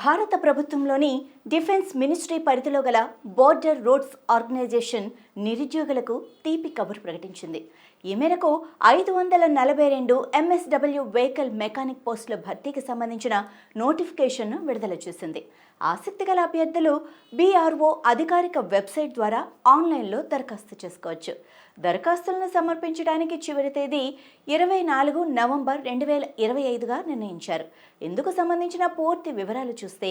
భారత ప్రభుత్వంలోని defence ministry పరిధిలో గల బోర్డర్ రోడ్స్ ఆర్గనైజేషన్ నిరుద్యోగులకు తీపి కబురు ప్రకటించింది. ఈ మేరకు 542 MSW వెహికల్ మెకానిక్ పోస్టుల భర్తీకి సంబంధించిన నోటిఫికేషన్ను విడుదల చేసింది. ఆసక్తి గల అభ్యర్థులు BRO అధికారిక వెబ్సైట్ ద్వారా ఆన్లైన్లో దరఖాస్తు చేసుకోవచ్చు. దరఖాస్తులను సమర్పించడానికి చివరి తేదీ 24 నవంబర్ 2025గా నిర్ణయించారు. ఇందుకు సంబంధించిన పూర్తి వివరాలు చూస్తే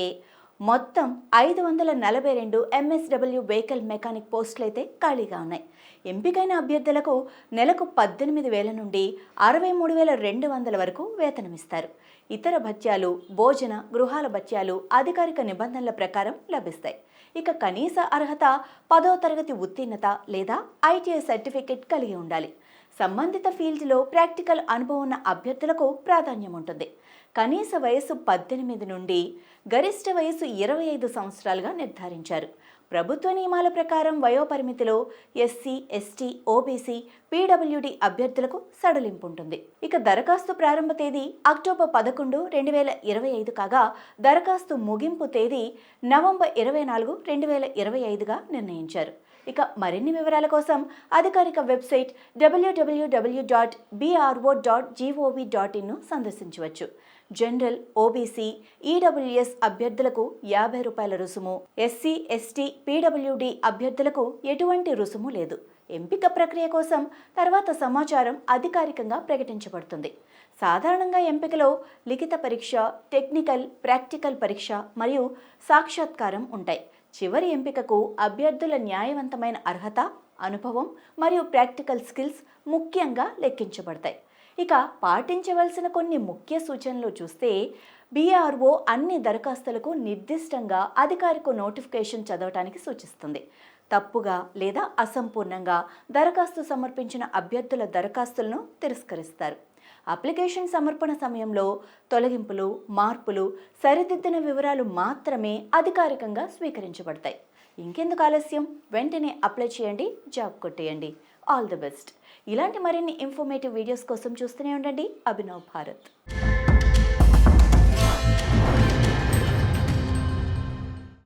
మొత్తం 542 MSW వెహికల్ మెకానిక్ పోస్టులైతే ఖాళీగా ఉన్నాయి. ఎంపికైన అభ్యర్థులకు నెలకు 18,000 నుండి 63,200 వరకు వేతనమిస్తారు. ఇతర భత్యాలు, భోజన, గృహాల భత్యాలు అధికారిక నిబంధనల ప్రకారం లభిస్తాయి. ఇక కనీస అర్హత 10వ తరగతి ఉత్తీర్ణత లేదా ITI సర్టిఫికెట్ కలిగి ఉండాలి. సంబంధిత ఫీల్డ్లో ప్రాక్టికల్ అనుభవం ఉన్న అభ్యర్థులకు ప్రాధాన్యం ఉంటుంది. కనీస వయసు 18 నుండి గరిష్ట వయసు 25 సంవత్సరాలుగా నిర్ధారించారు. ప్రభుత్వ నియమాల ప్రకారం వయోపరిమితిలో SC, ST, OBC, PWD అభ్యర్థులకు సడలింపు ఉంటుంది. ఇక దరఖాస్తు ప్రారంభ తేదీ అక్టోబర్ 11, 2025 కాగా దరఖాస్తు ముగింపు తేదీ నవంబర్ 24, 2025గా నిర్ణయించారు. ఇక మరిన్ని వివరాల కోసం అధికారిక వెబ్సైట్ www.bro.gov.in సందర్శించవచ్చు. జనరల్, OBC, EWS అభ్యర్థులకు ₹50 రుసుము, SC, ST, PWD అభ్యర్థులకు ఎటువంటి రుసుము లేదు. ఎంపిక ప్రక్రియ కోసం తర్వాత సమాచారం అధికారికంగా ప్రకటించబడుతుంది. సాధారణంగా ఎంపికలో లిఖిత పరీక్ష, టెక్నికల్, ప్రాక్టికల్ పరీక్ష మరియు సాక్షాత్కారం ఉంటాయి. చివరి ఎంపికకు అభ్యర్థుల న్యాయవంతమైన అర్హత, అనుభవం మరియు ప్రాక్టికల్ స్కిల్స్ ముఖ్యంగా లెక్కించబడతాయి. ఇక పాటించవలసిన కొన్ని ముఖ్య సూచనలు చూస్తే BRO అన్ని దరఖాస్తులకు నిర్దిష్టంగా అధికారిక నోటిఫికేషన్ చదవటానికి సూచిస్తుంది. తప్పుగా లేదా అసంపూర్ణంగా దరఖాస్తు సమర్పించిన అభ్యర్థుల దరఖాస్తులను తిరస్కరిస్తారు. అప్లికేషన్ సమర్పణ సమయంలో తొలగింపులు, మార్పులు, సరిదిద్దిన వివరాలు మాత్రమే అధికారికంగా స్వీకరించబడతాయి. ఇంకెందుకు ఆలస్యం, వెంటనే అప్లై చేయండి, జాబ్ కొట్టేయండి. All the best. ఇలాంటి మరిన్ని ఇన్ఫర్మేటివ్ వీడియోస్ కోసం చూస్తూనే ఉండండి అభినవ్ భారత్.